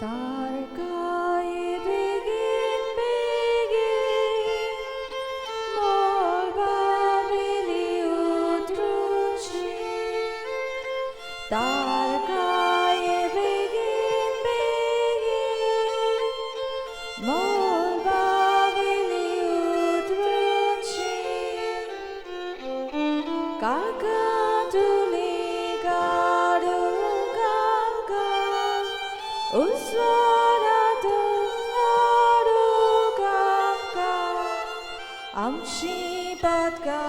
달가에 begin mor babili utruci 달가에 begin mor babili utruci kakaduli garugaga uswarada arugaga amshibatka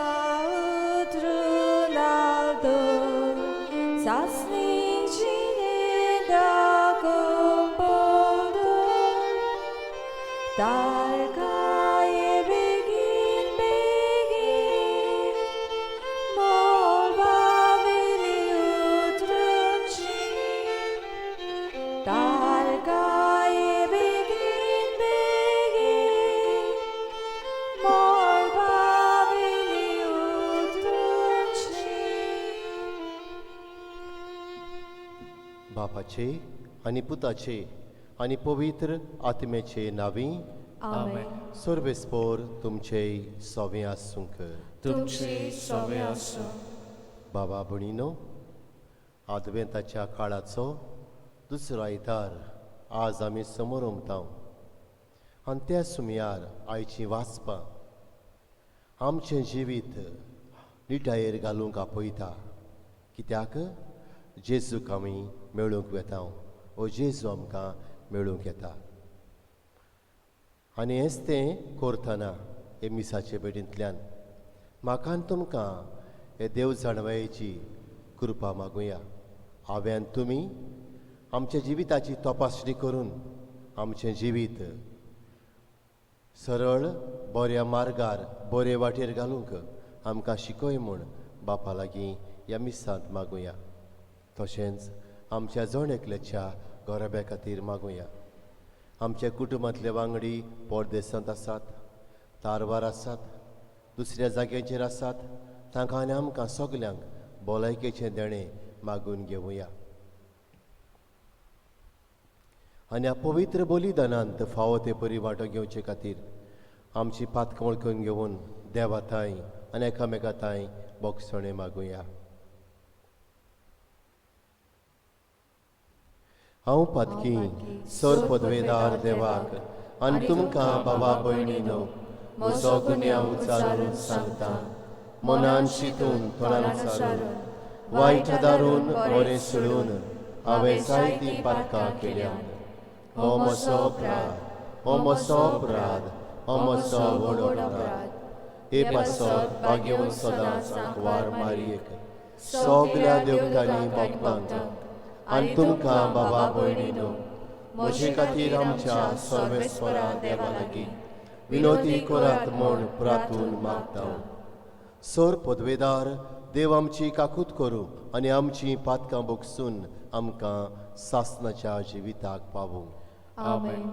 utrunaldo sasnichine kompodo 달가에 begin mor babili utruci 달가에 begin mor babili utruci बापाचे आणि पुताचे आणि पवित्र आत्म्याचे नावी आमेन सर्वेस्पोर तुमचे सोवे आसूंक तुमचे सोवे आसूं बाबा भणीनो आदवेंताच्या काळाचो दुसरो आयतार आज आमी समोर उमताव आनी त्या सुमयार आयची वाचपां आमचें जिवीत निटायेर घालूंक आपयता कित्याक जेजूक आमी मेळूंक वेताव ओ जेजू आमकां मेळूंक येता आनी हेंच तें करतना हे मिसाचे बेडींतल्यान म्हाका आनी तुमकां हे देव जाणवयेची कृपा मागुया हांवें तुमी आमच्या जिविताची तपासणी करून आमचें जिवीत सरळ बऱ्या मार्गार बरे वाटेर घालूंक आमकां शिकय म्हूण बापा लागीं ह्या मिसांत मागुया तशेंच आमच्या जण एकल्याच्या घोराब्या खातीर मागुया आमच्या कुटुंबांतले वांगडी परदेसांत आसात तारवार आसात दुसऱ्या जाग्यांचेर आसात तांकां आनी आमकां सगल्यांक भलायकेचें देणें मागून घेवया आनी ह्या पवित्र बलिदानांत फावो ते परी वांटो घेवचे खातीर आमची पातकां वळखून घेवन देवा ताई आनी एकामेका ताई बोगसणें मागुया हांव पातकी सर पदवेदार देवाक आनी तुमकां बाबा भयणीनो म्हजो गुन्यांव उचारून सांगता मनान चिंतून तोंडान सारून वायट दारून बरें सोडून हांवें जायतीं पातकां केल्यात हो म्हजो अपराध हो म्हजो अपराध हो म्हजो व्हड अपराध हे पासत बागेवन सदांच आंकवार मारयेक सगल्या देवतांनी भक्तांक आनी तुमकां बाबा भयणीनो म्हजे खातीर आमच्या सर्वेस्परा देवा लागीं विनोदी करात म्हूण प्रार्थून मागता सर पदवेदार देव आमची काकूत करूं आनी आमची पातकां बोगसून आमकां सासणाच्या जिविताक पावूं आमेन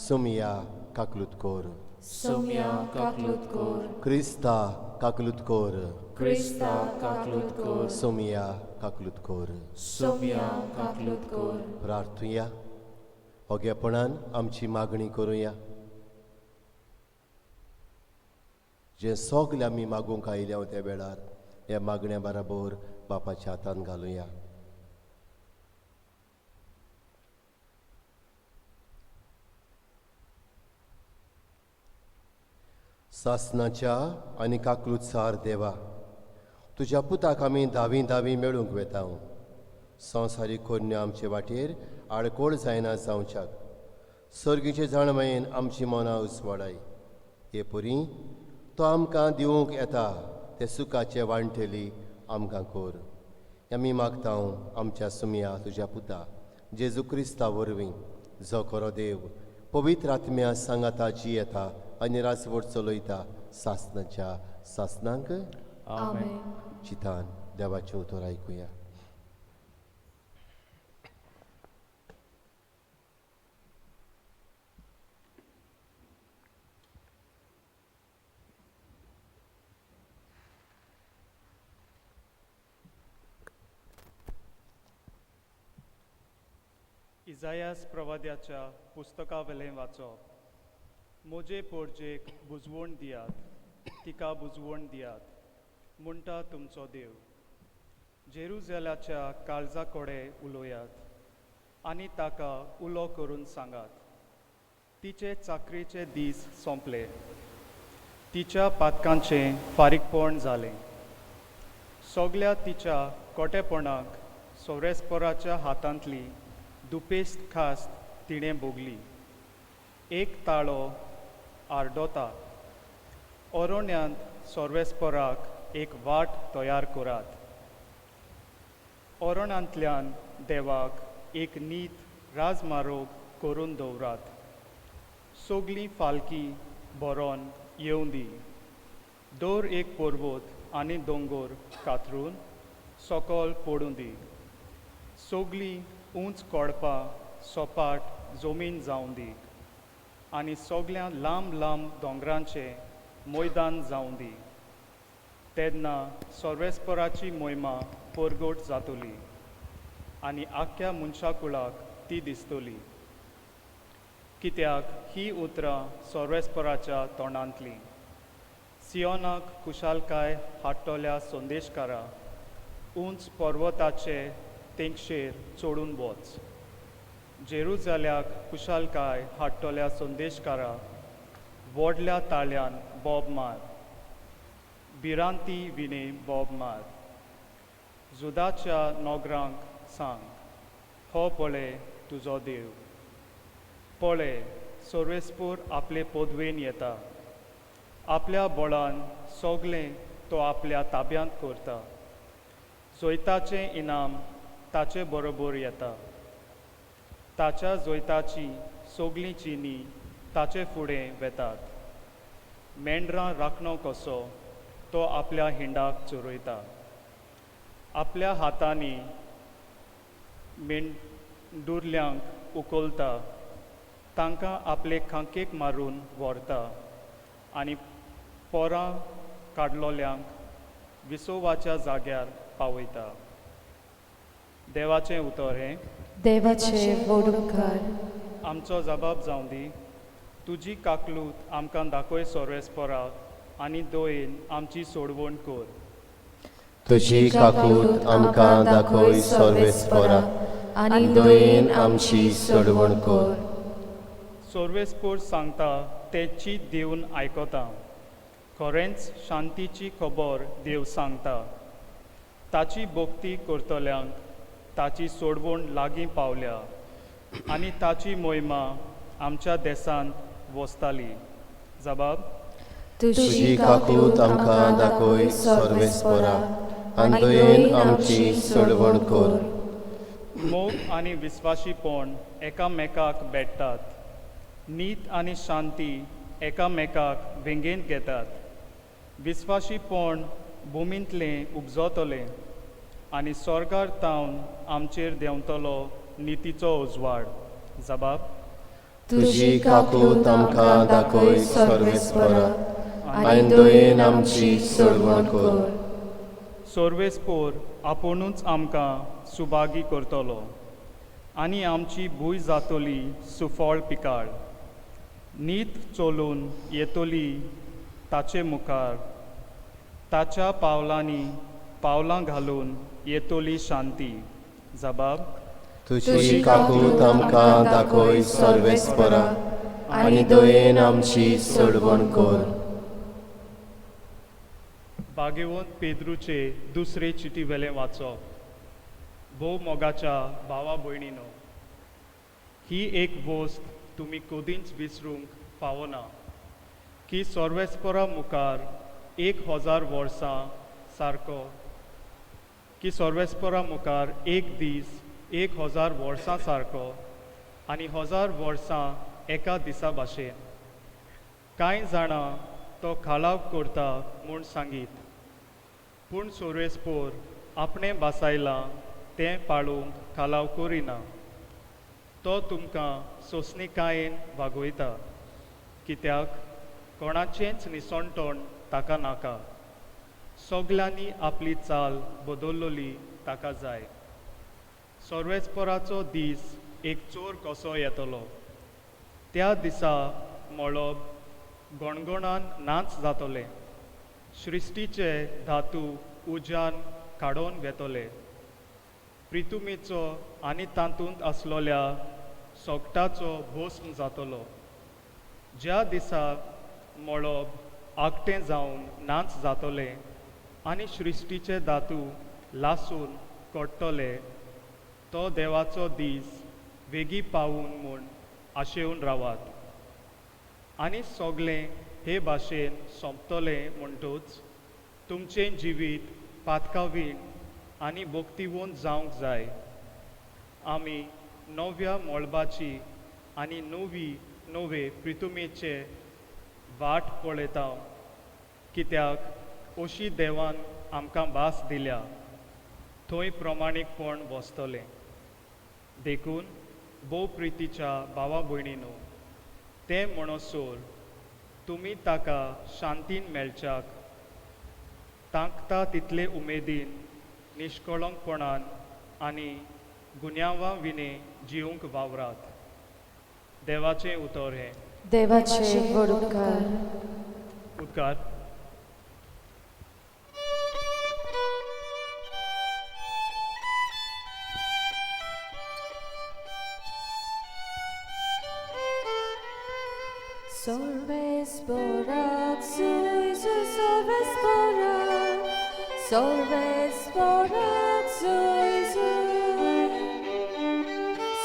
सुमया काकलूत कोर सुमया काकलूत कोर क्रिस्ता काकलूत कोर क्रिस्ता काकलूत कोर सुमया काकलूत कोर सुमया काकलूत कोर प्रार्थुया ओगेपणान आमची मागणी करुया जे सगले आमी मागूंक आयल्या त्या वेळार ह्या मागण्या बराबर बापाच्या हातान घालुया सासणाच्या आनी काकलूतसार देवा तुज्या पुताक आमी दावी मेळूंक वेता संवसारीक कोन्यो आमचे वाटेर आडकोळ जायना जावच्याक सर्गीचे जाणवेन आमची मनां उसवाडाय हे पुरी तो आमकां दिवंक येता ते सुखाचे वांटेली आमकां कोर आमी मागता आमच्या सुमया तुज्या पुता जेजू क्रिस्ता वरवीं जो खरो देव पवित्र आत्म्या सांगाता जी येता आनी राजवट चलयता सासणाच्या सासणांक आमेन चितान देवाचें उतर आयकुया इजायास प्रवाद्याच्या पुस्तका वेलें वाचप. मोजे पोरजेक बुजवण दियात, तिका बुजवण दियात, म्हणटा तुमचो देव. जेरुझेलाच्या काळजा कोडे उलोयात आनी ताका उलो करून सांगात. तिचे चाकरीचे दीस सोंपले, तिच्या पातकांचें फारीकपण जालें. सगल्या तिच्या कोटेपणाक सोरेस्पोराच्या हातांतली दुपेस्त खास्त तिणें भोगली. एक ताळो आर्डोता. ओरोण्यांत सोर्वेस्पोराक एक वाट तयार करात. ओरोणांतल्यान देवाक एक नीत राजमारोग करून दवरात. सगलीं फालकी बरोवन येवं दी. दर एक पर्वत आनी दोंगर कातरून सकयल पडूं दी. सगलीं उंच कोडपां सोपाट जमीन जावं दी आनी सगल्या लांब लांब दोंगरांचें मैदान जावं दी. तेन्ना सोर्वेस्पोराची मोहिमा परगट जातली आनी आख्ख्या मनशाकुळाक ती दिसतली. कित्याक ही उतरां सोर्वेस्पोराच्या तोंडांतलीं. सियोनाक कुशालकाय हाडटल्या संदेशकारा, उंच पर्वताचे तेंगशेर चडून वच. जेरुझाल्याक कुशालकाय हाडटल्या संदेशकारा, व्हडल्या ताळ्यान बोब मार. भिरांती विणे बोब मार. जुदाच्या नोगरांक सांग, हो पळय तुजो देव. पळय, सोर्वेस्पोर आपले पदवेन येता. आपल्या बळान सगलें तो आपल्या ताब्यांत करता. जोयताचें इनाम ताचे बरोबर येता. ताच्या जोयताची सगलीं चिनी ताचे फुडें वेतात. मेंढरां राखणो कसो तो आपल्या हिंडाक चोरयता. आपल्या हातांनी मेंढुर्ल्यांक उखलता. तांकां आपले खांकेक मारून व्हरता आनी पोरां काडलोल्यांक विसोवाच्या जाग्यार पावयता. देवाचें उतर हें. देवाचे वडुकार. आमचो जबाब जावं दी. तुजी काकलूत आमकां दाखय सोर्वेस्पोरा आनी दोयेन आमची सोडवण कर. तुजी काकूट आमकां दाखय सोर्वेस्पोरा आनी दोयेन आमची सोडवण कर. सोर्वेस्पोर सांगता ते चीत दिवन आयकोता. खरेंच शांतीची खबर देव सांगता. ताची भक्ती करतल्यांक ताची सोडवण लागीं पावल्या आनी ताची मोहिमा आमच्या देशांत वसताली. जबाब. तुजी काकूट आमकां दाखय सोर्वेस्पोरा आनी दोयेन आमची सोडवण कर. मोग आनी विस्वाशीपण एकामेकाक भेटतात. नीत आनी शांती एकामेकाक वेंगेन घेतात. विस्वाशीपण भुमींतलें उपजतलें आनी स्वर्गार तावन आमचेर देंवतलो नितीचो उजवाड. जबाब. तुजी काकूट आमकां दाखय सोर्वेस्पोरा आनी दोयेन आमची सोडवण कर. सोर्वेस्पोर आपुणूच आमकां सुभागी करतलो आनी आमची भूंय जातली सुफळ पिकाळ. नीत चलून येतली ताचे मुखार. ताच्या पावलांनी पावलां घालून येतली शांती. जबाब. तुजी काकूट आमकां दाखय सोर्वेस्पोरा आनी दोयेन आमची सोडवण कर. भाग्यवंत पेद्रूचे दुसरे चिटी वेलें वाचप. भोव मोगाच्या भावा भयणीनो, ही एक वस्त तुमी कदींच विसरूंक फावना की सोर्वेस्पोरा मुखार 1000 वर्सां सारको की सोर्वेस्पोरा मुखार एक दीस 1000 वर्सां सारको आनी 1000 वर्सां एका दिसा भाशेन. कांय जाणां तो खालाव करता म्हूण सांगीत, पूण सोर्वेस्पोर आपणें बासायलां तें पाळूंक खालाव करिना. तो तुमकां सोंसणीकायेन वागयता, कित्याक कोणाचेंच निसणटण ताका नाका. सगल्यांनी आपली चाल बदल्लोली ताका जाय. सोर्वेस्पोराचो दीस एक चोर कसो येतलो. त्या दिसा मळब गणगणान नाच जातले. सृश्टीचे धातू उज्यान काडून घेतले. प्रितुमेचो आनी तातूंत आसलोल्या सोगटाचो भस्म जातलो. ज्या दिसा मळब आकटें जावन नाच जातले आनी सृश्टीचे धातू लासून कोट्टले, तो देवाचो दीस वेगी पावून म्हूण आशेवन रावात. आनी सोगलें हे भाशेन सोंपतलें म्हणटूच तुमचें जिवीत पातकावीण आनी भोक्तिवंत जावंक जाय. आमी नव्या मळबाची आनी नवे प्रितुमेचे वाट पळयता, कित्याक अशी देवान आमकां भास दिल्या. थंय प्रमाणीकपण वसतलें. देखून भोव प्रितीच्या भावा भयणीनो, तें म्हणसर तुमी ताका शांतीन मेळच्याक तांकता तितले उमेदीन, निश्कळंकपणान आनी गुन्यांवां विने जिवंक वावरात. देवाचें उतर हें. देवाचे वडुकार. उद्गार. Solves borat, sui, sui, solves borat. Solves borat, sui, sui.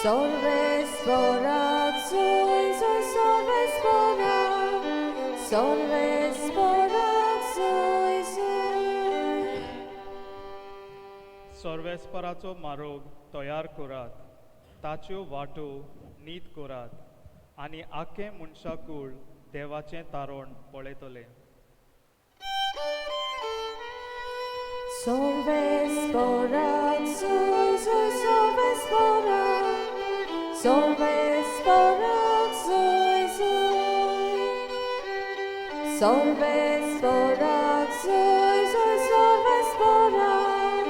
Solves borat, sui, sui, solves borat. Solves borat, sui, sui. सर्वेस्पराचो मारोग तयार करात, ताच्यो वाटो नीत करात आनी आख्खे मनशाकूळ देवाचें तारण पळयतले. Solves borat, sui, sui, solves borat. Solves borat, sui, sui. Solves borat, sui, sui, solves borat.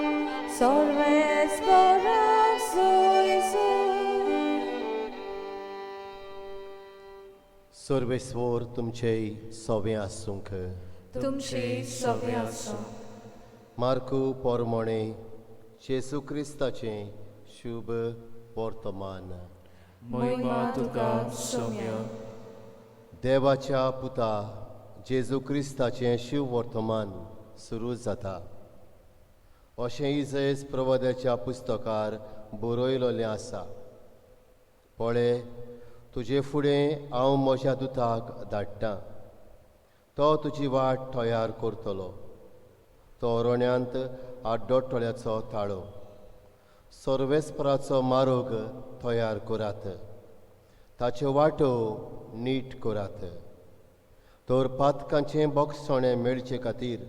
Solves borat, sui, sui. सर्वेस्वर तुमचे सोवें आसूंक. तुमची सव्य आसो. मार्कू पोरमोणे जेसू क्रिस्ताचें शुभ वर्तमान. महिमा तुका सौम्य. देवाच्या पुता जेजू क्रिस्ताचें शुभ वर्तमान सुरू जाता. अशें इजयस प्रवद्याच्या पुस्तकार बरयलोलें आसा. पळय, तुजे फुडें हांव म्हज्या दुताक धाडटां. तो तुजी वाट तयार करतलो. तो रोण्यांत आड्डोटोळ्याचो ताळो. सर्वेस्पराचो मारोग तयार करात. ताच्यो वाटो नीट करात. तर पातकांचें बोगसोणें मेळचे खातीर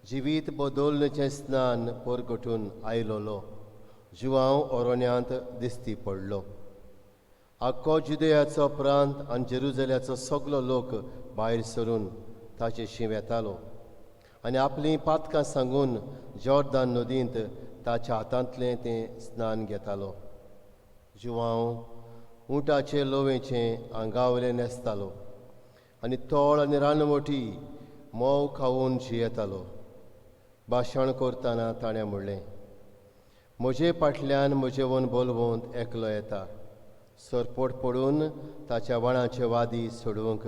जिवीत बदोलनेचें स्नान परगटून आयलोलो जुवांव ओरोण्यांत दिसती पडलो. आख्खो जुदेयाचो प्रांत आनी जेरुजल्याचो सगलो लोक भायर सरून ताचे शीं येतालो आनी आपलीं पातकां सांगून जॉर्दान नदींत ताच्या हातांतलें तें स्नान घेतालो. जुवांव उंटाचे लोवेचें आंगावलें न्हेसतालो आनी तोळ आनी रानवटी मोव खावून जियेतालो. भाशण करतना ताणें म्हणलें, म्हजे फाटल्यान म्हजेवन बोलवंत एकलो येता. सरपोट पडून ताच्या वणाचे वादी सोडूंक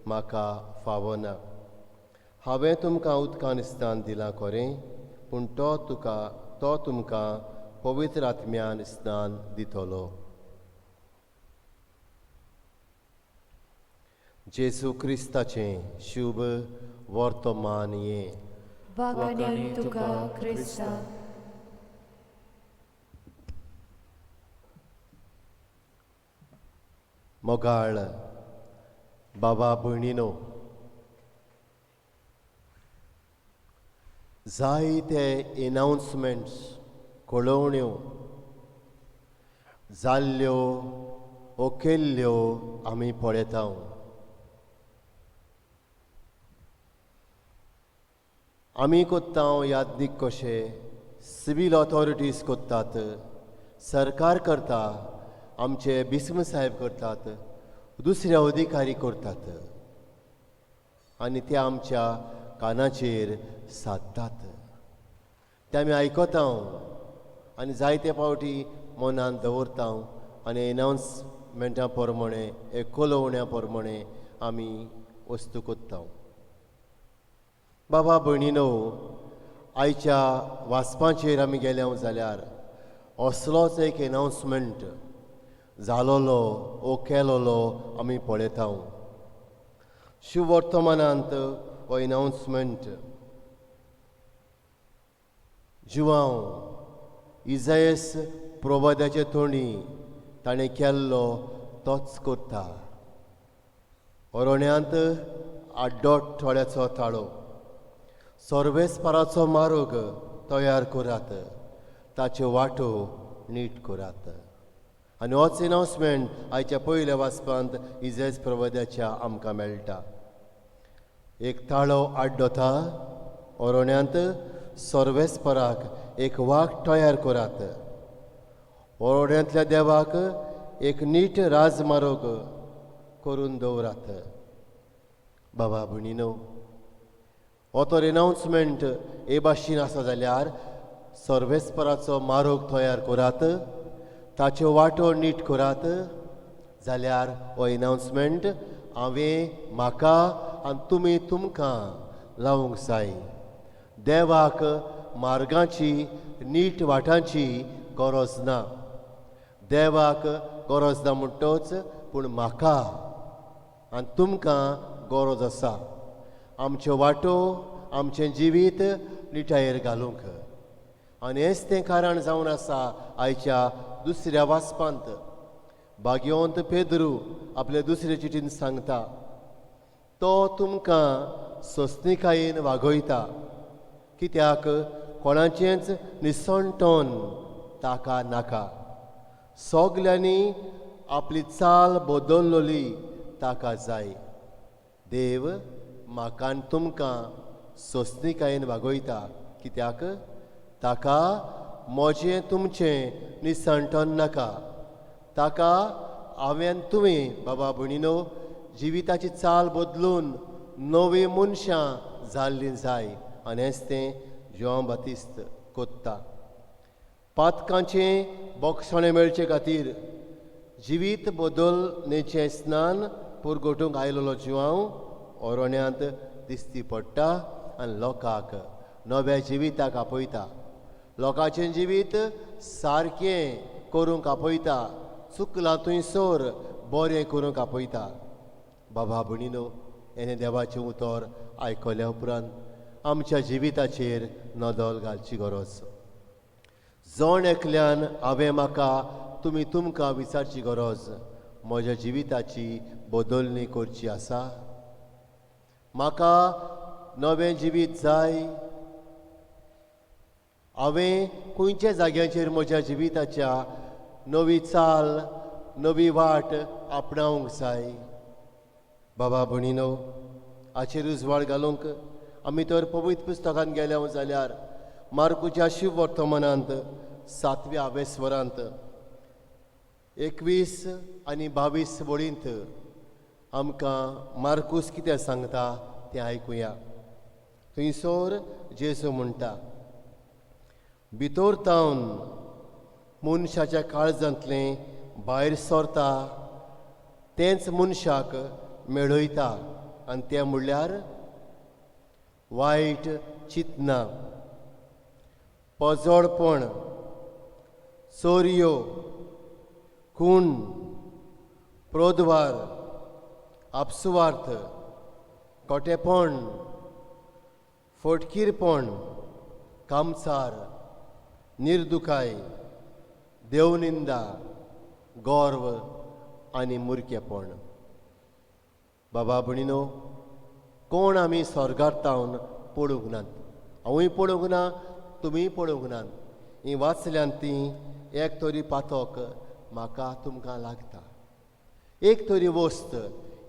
म्हाका फावना. हांवें तुमकां उदकान स्नान दिलां खरें, पूण तो तुमकां पवित्र आत्म्यान स्नान दितलो. जेजू क्रिस्ताचें शुभ वर्तमान हें. वागणी तुका क्रिस्ता. मोगाळ बाबा भयणीनो, जायते एनाउन्समेंट्स कळोवण्यो जाल्ल्यो ओकेल्ल्यो आमी पळयता. आमी कोत्ता यादनीक कशे सिवील ऑथॉरिटीज कोत्तात, सरकार करता आमचे बिस्म साहेब करतात, दुसरे अधिकारी करतात आनी ते आमच्या कानाचेर सादतात. ते आमी आयकता आनी जायते फावटी मनान दवरता आनी एनावन्समेंटा प्रमाणे कोलोवण्या प्रमाणे आमी वस्तू कोत्ता. बाबा भयणीनो, आयच्या वाचपाचेर आमी गेल्या जाल्यार असलोच एक एनावन्समेंट जालोलो वो केलोलो आमी पळयता. शुभ वर्तमानांत हो एनावन्समेंट जुवांव इजायस प्रवाद्याचे तोंडी ताणें केल्लो तोच करता. अरोण्यांत आड्डोळ्याचो ताळो सर्वेस्पराचो मार्ग तयार करात, ताच्यो वाटो नीट करात. आनी होच एनावन्समेंट आयच्या पयल्या वाचपांत इजायस प्रवाद्याच्या आमकां मेळटा. एक ताळो आड्डोता, अरोण्यांत सर्वेस्पराक एक वाट तयार करात. अरोण्यांतल्या देवाक एक नीट राजमार्ग करून दवरात. बाबा भयणीनो, हो तर एनावन्समेंट हे भाशेन आसा जाल्यार सर्वेस्पराचो मार्ग तयार करात, ताच्यो वाटो नीट करात जाल्यार हो एनावन्समेंट हांवें म्हाका आनी तुमी तुमकां लावूंक जाय. देवाक मार्गाची नीट वाटांची गरज ना. देवाक गरज ना म्हणटोच पूण म्हाका आनी तुमकां गरज आसा आमच्यो वाटो, आमचें जिवीत निटायेर घालूंक. आनी हेंच तें कारण जावन आसा आयच्या दुसऱ्या वाचपांत भाग्यवंत पेद्रू आपले दुसरे चिठीन सांगता, तो तुमकां सोंसणीकायेन वागयता, कित्याक कोणाचेंच निसणटोन ताका नाका. सोगल्यांनी आपली चाल बदल्लोली ताका जाय. देव म्हाका आनी तुमकां सोंसणीकायेन वागयता, कित्याक ताका म्हजें तुमचें निसणटोन नाका. ताका हांवें तुमी बाबा भयणीनो जिविताची चाल बदलून नवीं मनशां जाल्लीं जाय. आनी हेंच तें जोवान बातिस्त कोत्ता. पातकांचें बोगसणें मेळचे खातीर जिवीत बदलणेचें स्नान पुरगोटूंक आयलोलो जिवांव अरोण्यांत दिसती पडटा आनी लोकांक नव्या जिविताक आपयता. लोकांचें जिवीत सारकें करूंक आपयता, चुकलां थंयसर बरें करूंक आपयता. बाबा भयणीनो, हें देवाचें उतर आयकल्या उपरांत आमच्या जिविताचेर नदल घालची गरज. जण एकल्यान हांवें म्हाका तुमी तुमकां विचारची गरज, म्हज्या जिविताची बदलणी करची आसा. म्हाका नवें जिवीत जाय. हांवें खंयच्या जाग्यांचेर म्हज्या जिविताच्या नवी चाल, नवी वाट आपणावंक जाय. बाबा भयणीनो, हाचेर उजवाड घालूंक आमी तर पवित्र पुस्तकांत गेल्या जाल्यार मार्कुच्या शुभ वर्तमानांत 7व्या आवेस्वरांत 21 आनी 22 वळींत आमकां मार्कूस कितें सांगता तें आयकुया. थंयसर जेजू म्हणटा, भितर तावन मनशाच्या काळजांतलें भायर सरता तेंच मनशाक मेळयता आनी तें म्हणल्यार वायट चिंतना, पजोडपण, चोरयो, खून, क्रोधवार, आपसुवार्थ, खोटेपण, फटकीरपण, कामसार, निर्दुखाय, देवनिंदा, गर्व आनी मुर्खेपण. बाबा भयणीनो, कोण आमी स्वर्गांत तावन पळोवंक नात. हांवूय पळोवंक ना, तुमीय पळोवंक नात. ही वाचल्यान ती एक तरी पातोक म्हाका तुमकां लागता. एक तरी वस्त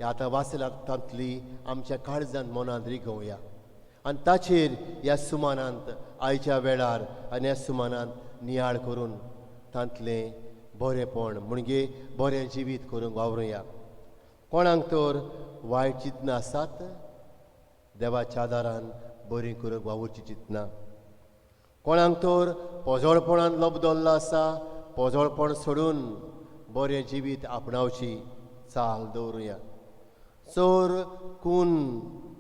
आतां वाचल्या तांतली आमच्या काळजांत मनांत रिगोवया आनी ताचेर ह्या सुमानांत आयच्या वेळार आनी ह्या सुमानांत नियाळ करून तांतलें बरेपण म्हणजे बरें जिवीत करूंक वावरुया. कोणाक तर वायट चिंतनां आसात, देवाच्या आदारान बरी करूंक वावुरची चिंतना. कोणाक तर पोजोळपणान लबदल्लो आसा, पोजोळपण सोडून बरें जिवीत आपणावची चाल दवरुया. चोर खून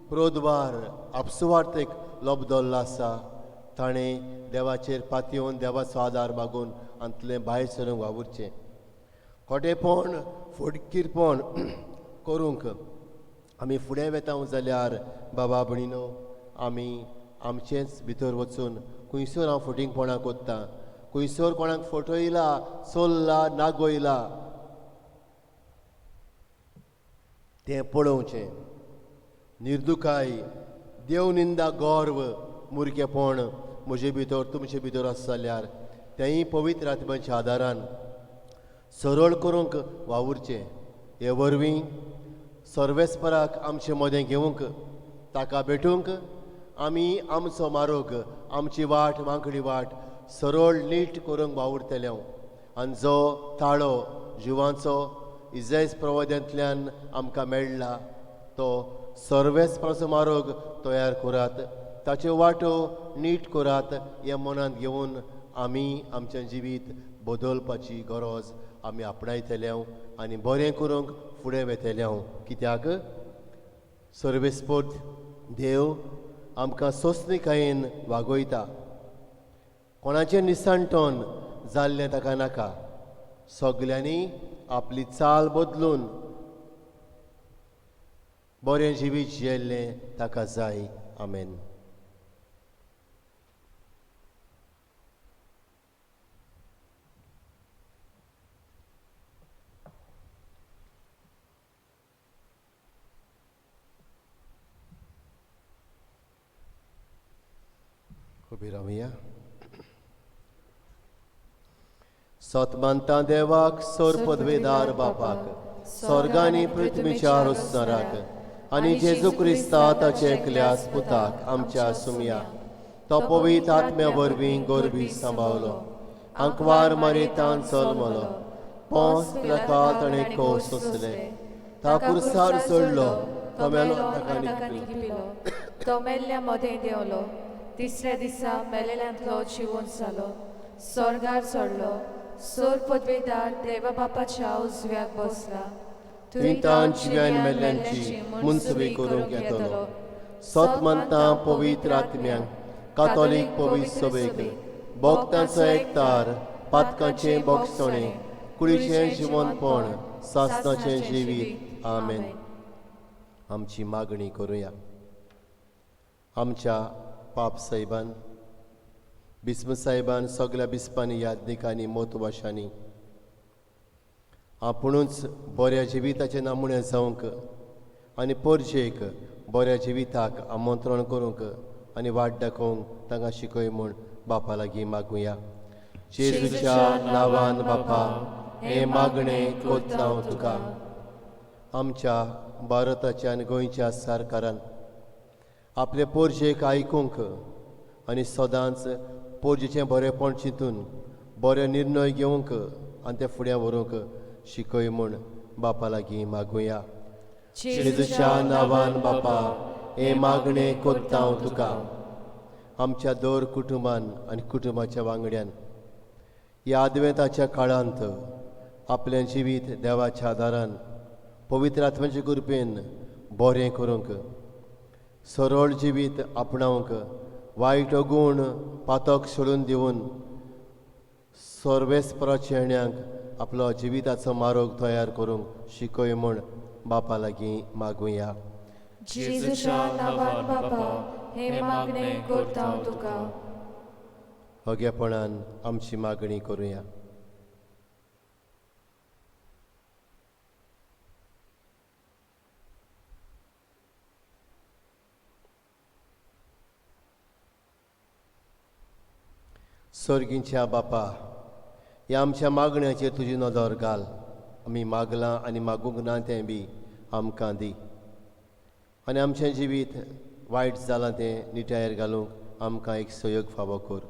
क्रोधवार आपसुवार्थेक लबदल्लो आसा, ताणें देवाचेर पातयेवन देवाचो आदार मागून अंतलें भायर सरूंक वावुरचें. खोटेपण फुडकीरपण करूंक आमी फुडें वेता जाल्यार बाबा भयणीनो, आमी आमचेंच भितर वचून खंयसर हांव फुटींगपणां कोत्ता, खंयसर कोणाक फटयला, चोल्ला, नागोयला तें पळोवचें. निर्दुखाय, देवनिंदा, गर्व, मुर्गेपण म्हजे भितर तुमचे भितर आसा जाल्यार तेंय पवित्र आत्म्याच्या आदारान सरळ करूंक वावुरचें. हे वरवीं सर्वेस्पराक आमचें मोदें घेवंक, ताका भेटूंक आमी आमचो मार्ग, आमची वाट, वांकडी वाट सरळ नीट करूंक वावुरतले. आनी जो ताळो जिवांचो इजायस प्रवाद्यांतल्यान आमकां मेळ्ळा, तो सर्वेस्पराचो मार्ग तयार करात, ताच्यो वाटो नीट करात. हे मनांत घेवन आमी आमचें जिवीत बदलपाची गरज आमी आपणायतले आनी बरें करूंक फुडें वेतले. कित्याक सर्वेस्पोर्त देव आमकां सोंसणीकायेन वागयता. कोणाचें निसांठण जाल्लें ताका नाका. सगल्यांनी आपली चाल बदलून बरें जिवीत जियेल्लें ताका जाय. आमेन. उबी रावया. सतमंता देवाक, सोर पदवेदार बापाक, स्वर्गांनी पृथ्वीच्या रोसनाराक आनी जेजू क्रिस्ता ताचे एकल्या पुताक आमच्या सुमया, तो पवित्र आत्म्या वरवीं गोरबी सांबाळलो, अंकवार मरेतान चलमलो, पोंस पिलातान ताणें कोस सोंसले, ता कुर्सार सोडलो, तो मेलो ताका न्हिदपिलो, तो मेल्ल्या मदें देंवलो, तिसऱ्या दिसा मेलेल्यांतलो जिवून जालो, स्वर्गार चडलो, सोर पदवेदार देवा बापाच्या उजव्याक बसला, थंय तान जिव्यान मेल्ल्यांची मुनसुबी करूंक येतलो. सतमंता पवित्र आत्म्यांक, कातोलीक पवित्र सभेक, भोगतांचो एकतार, पातकांचें भोगसणें, कुडीचें जिवंतपण, सासणाचें जिवीत. आमेन. आमची मागणी करुया. आमच्या पाप साहेबान, बिस्म साहेबान सगळ्या बिस्पांनी, यादनिकांनी, मोतवाशांनी आपुणूच बऱ्या जिविताचे नमुणे जावंक आनी पोरजेक बऱ्या जिविताक आमंत्रण करूंक आनी वाट दाखोवंक तांकां शिकय म्हूण बापा लागीं मागुया. जेजूच्या नांवान बापा, हे मागणें कोत्ता हांव तुका. आमच्या भारताच्या आनी गोंयच्या सरकारान आपले पोरजेक आयकूंक आनी सदांच पोरजेचें बरेंपण चिंतून बरे निर्णय घेवंक आनी ते फुडें व्हरूंक शिकय म्हूण बापा लागीं मागुया. जेजूच्या नांवान बापा, हे मागणें कोत्ता हांव तुका. आमच्या दर कुटुंबान आनी कुटुंबाच्या वांगड्यान ह्या आदवेंताच्या काळांत आपलें जिवीत देवाच्या आदारान पवित्र आत्म्याचे कृपेन बरें करूंक, सरळ जिवीत आपणावंक, वायट गूण पातक सोडून दिवन सर्वेस्पराच्या येण्याक आपलो जिविताचो मार्ग तयार करूंक शिकय म्हूण बापा लागीं मागुया. जेजूच्या नांवान बापा, हे मागणें करता हांव तुका. होगेपणान आमची मागणी करुया. सर्गींच्या बापा, ह्या आमच्या मागण्याचेर तुजी नदर घाल. आमी मागलां आनी मागूंक ना तें बी आमकां दी. आनी आमचें जिवीत वायट जालां तें निटायेर घालूंक आमकां एक सयोग फावो कर.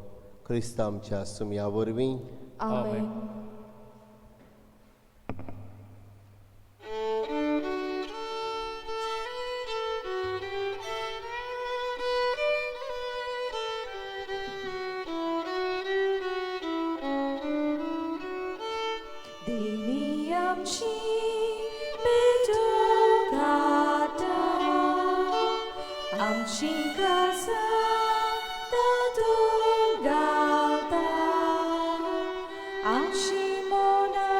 क्रिस्त आमच्या सुमया वरवीं. आमेन. आमची कासा तातून घालता आमची मोना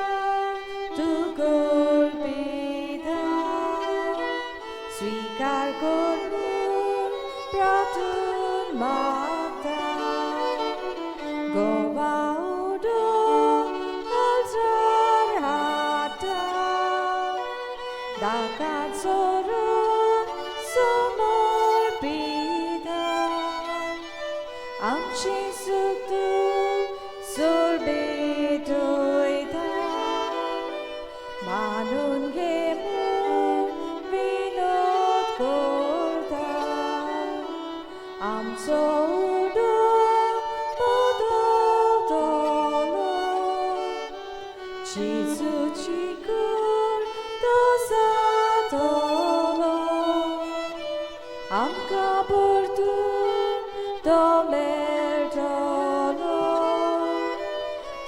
तुकोर पिता स्वीकार करून प्रार्थून मागता गोवाउडो altar hata dakat sorun somor pida amchi suktu sorbedoida manun gemun vinod korda amso udo pododolo Jesu chikur dosa tolo amka bordu domer tolo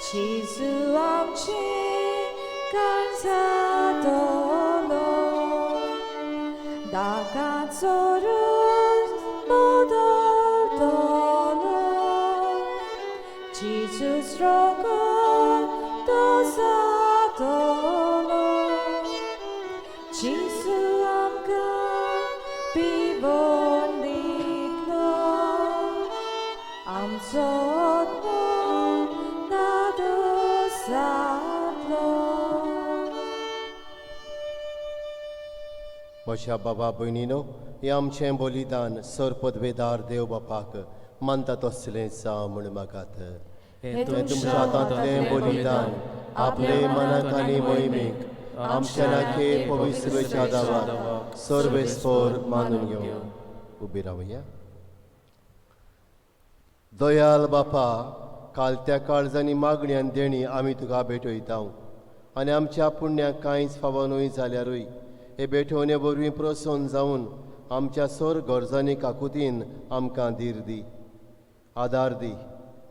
Jesu amchi kansa tolo dakat sorun modal tolo Jesus rogon dosa tolo Jesu amka pivon diklo am sot mo na dosa tlo म्हज्या बाबा भयणीनो हें आमचें बलिदान sir पदवेदार देव बापाक मानता तसलें जावं म्हूण मागात हे तुमच्या हातांतलें बलिदान आपले मनाक आनी मोहिमेक आमच्या नाखे पवित्रच्या दावाक सर्वेस्पर मानून घेवं उबी रावया दयाल बापा कालत्या काळजांनी मागणी आनी देणी आमी तुका भेटयता आनी आमच्या पुण्याक कांयच फावो न्हय जाल्यारूय हे भेटोवणे वरवीं प्रसन्न जावन आमच्या सर गरजांनी काकुतीन आमकां धीर दी आदार दी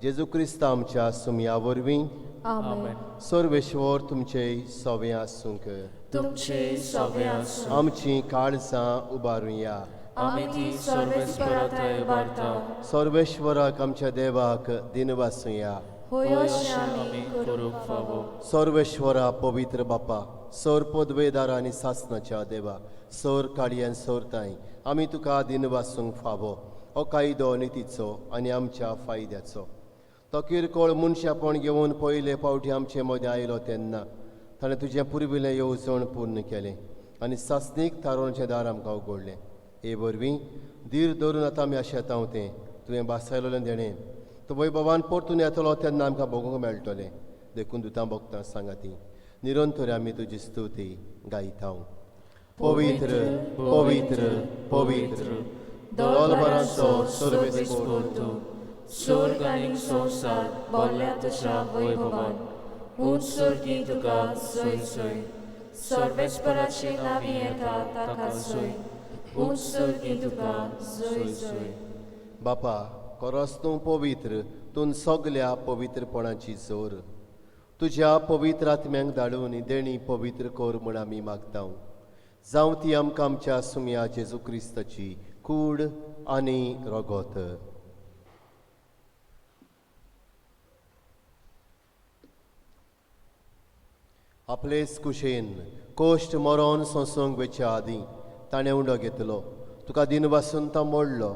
जेजू क्रिस्त आमच्या सुमया वरवीं आमेन सर्वेश्वर तुमचे सवे आसूंक तुमचे सवे आसूं आमची काळजां उबारुया आमी ती सर्वेस्परांतय उबारता सर्वेश्वराक आमच्या देवाक दिनवासुया होय अशें आमी करूंक फावो सर्वेश्वरा पवित्र बापा सर पदवेदार आनी सासणाच्या देवा सर काळयान सरताय आमी तुका दिनवासूंक फावो हो कायदो नितीचो आनी आमच्या फायद्याचो तो किरकोळ मनशापण घेवन पयले फावटी आमचे मदें आयलो तेन्ना ताणें तुजें पुर्विल्लें येवजण पूर्ण केलें आनी सासणीक थारोवचें दार आमकां उगडलें हे वरवीं धीर धरून आतां आमी आशेतांव तें तुवें बासायलोलें देणें तो वैभवान परतून येतलो तेन्ना आमकां भोगूंक मेळटलें देखून दुतां भोगतां सांगाती निरंतर आमी तुजी स्तुती गायता पवित्र पवित्र पवित्र दोलबरांचो सर्वेस्पर तूं स्वर्ग आनी संवसार भरल्या तुज्या वैभवान उंच सर्गी तुका सय सय सर्वेस्पराची नांवी येता ताका सय उंच सर्गी तुका सय सय बापा खरोच तूं पवित्र तूं सगल्या पवित्रपणाची जोर तुज्या पवित्र आत्म्यांक धाडून देणी पवित्र कोर म्हूण आमी मागता जावं ती आमकां आमच्या सुमया जेजू क्रिस्ताची कूड आनी रगत आपलेच कुशेन कोश्ट मरोन सोंसूंक वेच्या आदीं ताणें उंडो घेतलो तुका दिनवासून तो मोडलो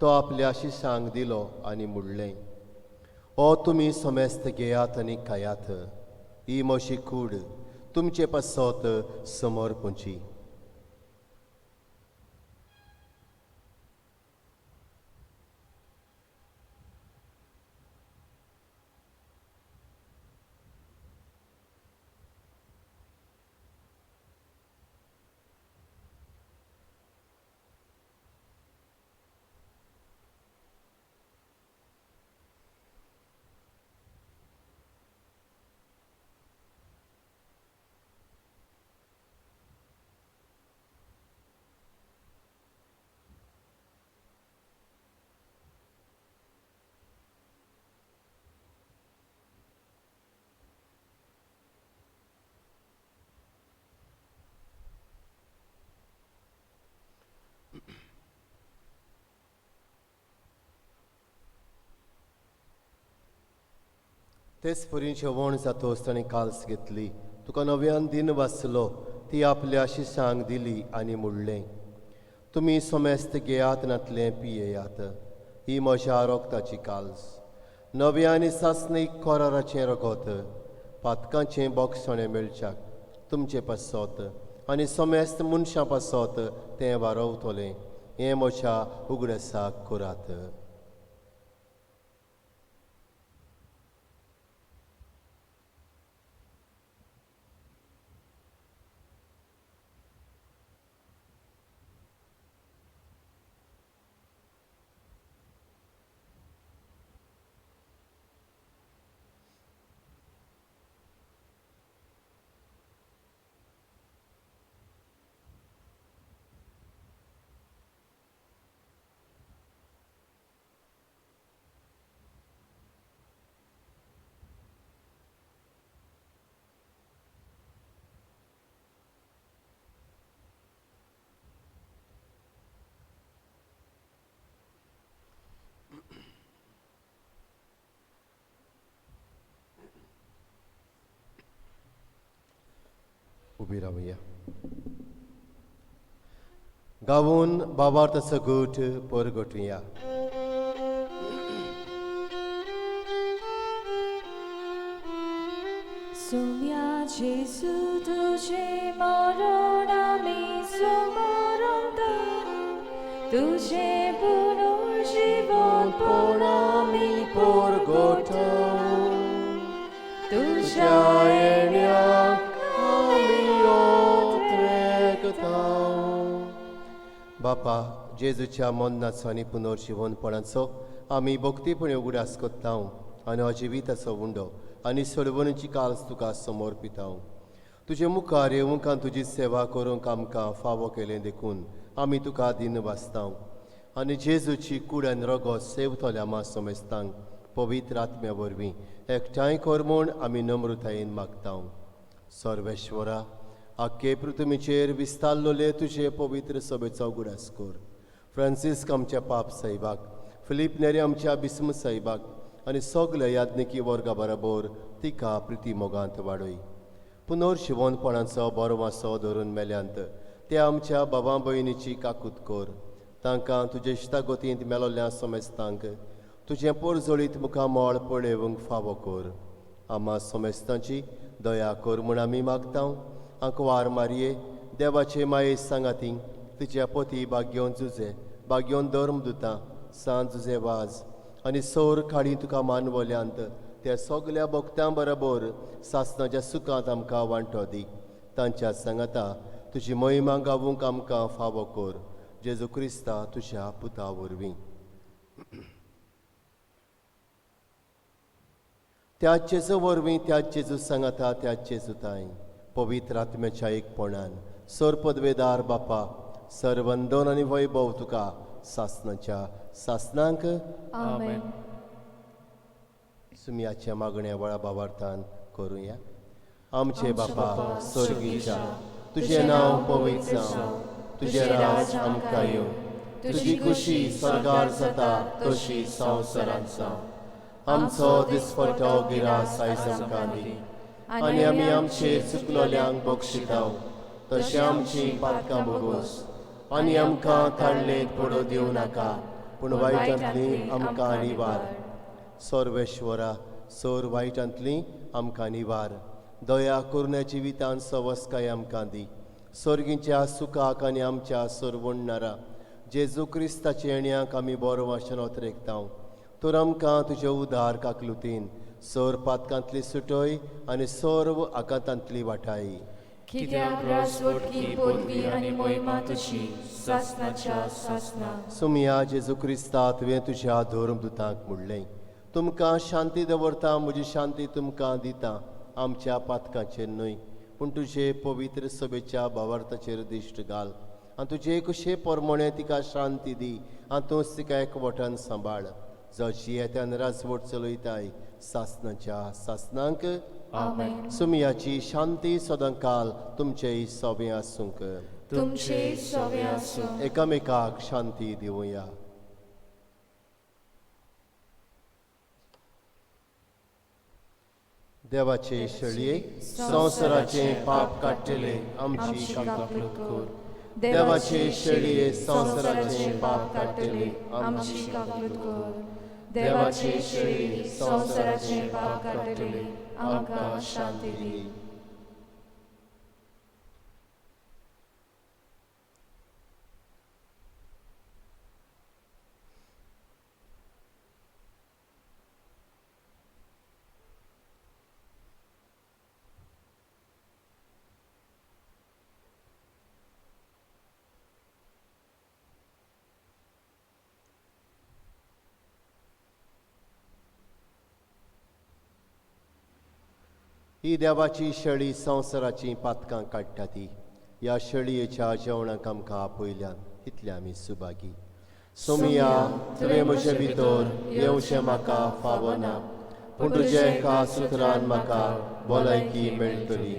तो आपल्या आशिशांक दिलो आनी मुडलें हो तुमी समेस्त घेयात आनी खायात ही मोशी कूड तुमचे पासत समोर पोंची तेच परीन जेवण जातोच ताणें काल्स घेतली. तुका नव्यान दिन वाचलो ती आपल्या शिशांक दिली आनी म्हणलें, तुमी सोमेस्त घेयात नातलें पियेयात. ही म्हज्या रोगताची काल्स. नवे आनी सासणीक कोराराचें रगत पातकांचें बोगसणें मेळच्याक तुमचें पासत आनी सोमेस्त मनशां पासत तें वारवतलें. हें म्हज्या उगडसाक करात. उबी रावया. गावून बाबार्थाचो गोठ परगटुया. सुम्या जेसू तुझे मरण आमी समरता, तुझे पुनर्जीवन पण आमी परगटूं. तुझ्या येण्याक आमी ओत्रेकतां. बापा जेजूच्या मरणाचो आनी पुनर्जीवनपणाचो आमी भक्तीपणे उगडास कोत्ता आनी अजिविताचो उंडो आनी सोडवणीची काल्स तुका समर्पिता. तुजे मुखार येवंक तुजी सेवा करूंक आमकां फावो केलें देखून आमी तुका दिन वाचता आनी जेजूची कूड आनी रगत सेवतल्या मा सोमेस्तांक पवित्र आत्म्या वरवीं एकठांय कर म्हूण आमी नम्रतायेन मागता. सर्वेश्वरा, आख्खे पृथ्वीचेर विस्तारलोले तुजे पवित्र सभेचो उगडास कर. फ्रांसिस्क आमच्या पाप साहिबाक, फिलीप नेरी आमच्या बिस्म साहिबाक आनी सगल्या याज्ञिकी वर्गा बरोबर तिका प्रिती मोगांत वाडय. पुनर्जीवनपणाचो बरो वासो धरून मेल्यांत ते आमच्या बाबा भयणीची काकूत कर. तांकां तुजे इश्टागतींत मेलोल्या सोमेस्तांक तुजें परजोळीत मुखामोळ पळेवंक फावो कर. आम्हा सोमेस्तांची दया कर म्हूण आमी मागता. आंकवार मारये, देवाचे माये सांगाती, तिच्या पती भाग्योन जुजे, भाग्योन धर्म दुता, सांत जुजे वाज आनी सोर काडी तुका मानवल्यांत त्या सगल्या भक्तां बरोबर सासणाच्या सुखांत आमकां वांटो दी. तांच्या सांगाता तुजी महिमा गावूंक आमकां फावो कर. जेजू क्रिस्ता तुज्या पुता वरवीं. त्याच जेजू वरवीं त्याच जेजू सांगाता त्याच जेजू ताई पवित्र आत्म्याच्या एकपणान सर पदवेदार बापा सर्वंदन आनी वैभव तुका सासणाच्या सासणांक आमेन. सुमयाच्या मागण्या वळा भावार्थान करुया. आमचे बापा स्वर्गीच्या, तुझे नांव पवित्र जावं, तुझे राज आमकां येवं, तुजी खुशी स्वर्गार जाता तशी संवसारांत जावं. आमचो दिसपटो गिरास आयज आमकां दी आनी आमी आमचेर चुकलोल्यांक बक्षिता तशें आमची पातकां बोगोस आनी आमकां ताळलेत पडो दिवं नाका पूण वायटांतली आमकां निवार. सर्वेश्वरा, सोर वायटांतली आमकां निवार. दया करून जिवितान सवस्काय आमकां दी. सर्गीच्या सुखाक आनी आमच्या सरवणणारा जेजू क्रिस्ताच्या येण्याक आमी बरो वाशेन ओतरेकता. तर आमकां तुजे उदार काकलुतीन सर पातकांतली सुटय आनी सर्व आकांतांतली वाटाय. कित्याक राजवटकी पदवी आनी महिमा तुजी सासणाच्या सासणा. सुमया जेजू क्रिस्ता तुवें तुज्या धर्मदुतांक म्हणलें, तुमकां शांती दवरता, म्हजी शांती तुमकां दिता. आमच्या पातकांचेर न्हय पूण तुजे पवित्र सभेच्या भावार्थाचेर दिश्ट घाल आनी तुजे कशे परमणे तिका शांती दी आनी तूंच तिका एकवटान सांबाळ. जशी येत्यान राजवट चलयताय सासणाच्या सासणांक आमेन. सुमयाची शांती सदांकाल तुमचे सोबे आसूंक. तुमचे सोबे आसूं. एकामेकाक शांती दिवया. देवाचे शेळये संवसाराचे पाप काडटले आमची काकूट कर. देवाचे शेळये संवसाराचे पाप काडटले आमची काकूट कर. देवाचे शेळये संवसाराचे पाप काडटले आमकां शांती दी. ही देवाची शेळी संवसाराची पातकां काडटा ती. ह्या शेळयेच्या जेवणाक आमकां आपयल्यान इतले आमी सुभागी. सोमिया तुवें म्हजे भितर येवचें म्हाका फावना, पूण तुज्या एका सुत्रान म्हाका भलायकी मेळटली.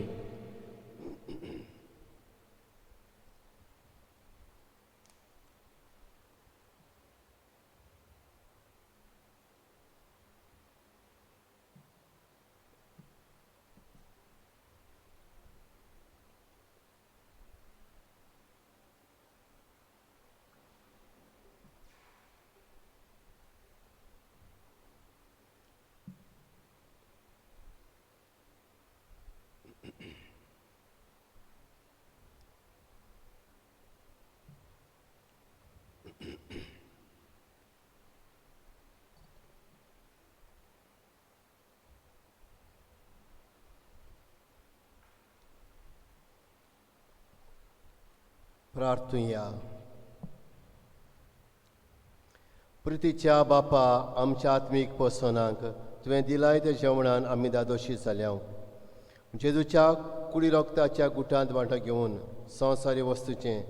प्रार्थुया. प्रितीच्या बापा, आमच्या आत्मीक पसोनाक तुवें दिलाय त्या जेवणान आमी दादोशी जाल्या. जेजूच्या कुडी रोगताच्या गुटांत वांटो घेवन संवसारी वस्तूचें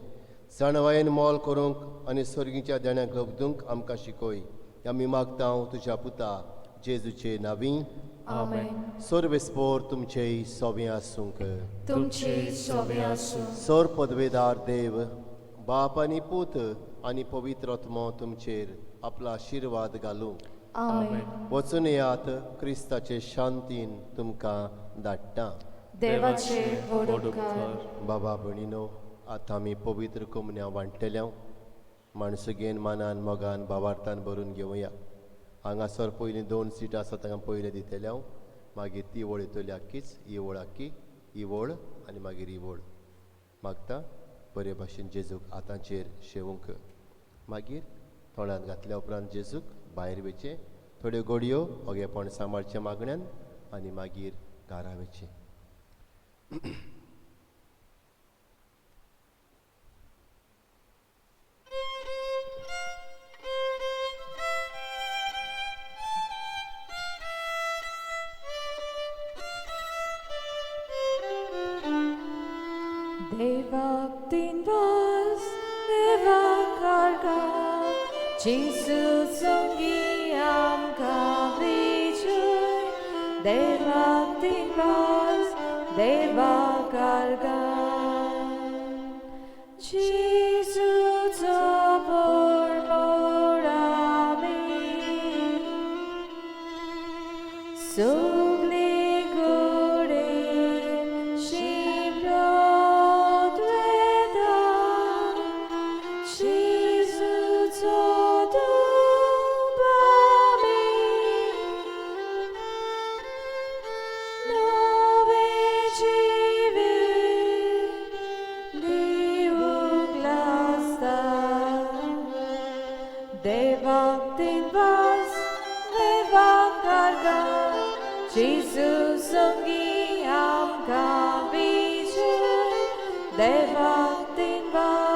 जाणवायेन मोल करूंक आनी सर्गीच्या देण्याक लबदूंक आमकां शिकय. आमी मागता तुज्या पुता जेजूचे नांवी. आमेन. सर्वेस्पोर तुमचे सोबे आसूंक. तुमचे सोबे आसूं. सर पदवेदार देव, बाप आनी पूत आनी पवित्र आत्मो तुमचेर आपला आशिर्वाद घालूं. आमेन. वचून येयात, क्रिस्ताचे शांतीन तुमकां धाडटा. देवाचे वडोवकार. बाबा भयणीनो, आतां आमी पवित्र कमन्या वांटल्या. माणसुगेन मानान मोगान भावार्थान भरून घेवया. हांगासर पयलीं 2 सीट आसा तांकां पयले दितल्या. मागीर ती वळ येतली आख्खीच, ही वळ आख्खी, ही वळ आनी मागीर ही वळ. मागता बरे भाशेन जेजूक आतांचेर शेवूंक. मागीर तोंडांत घातल्या उपरांत जेजूक भायर वेचे, थोड्यो गोडयो ओगेपण सांबाळचे मागण्यान आनी मागीर घरा वेचे. Devak tinvas, devak arga, Jesus songi amka vijoy. Devak tinvas, devak arga, Jesus obor morami. Sugli gore shimrod veda, Jesus odubami. Nove jive liuglasta, devak tinvas, devak arga, Jesus songi amka vijoy. Devak tinvas,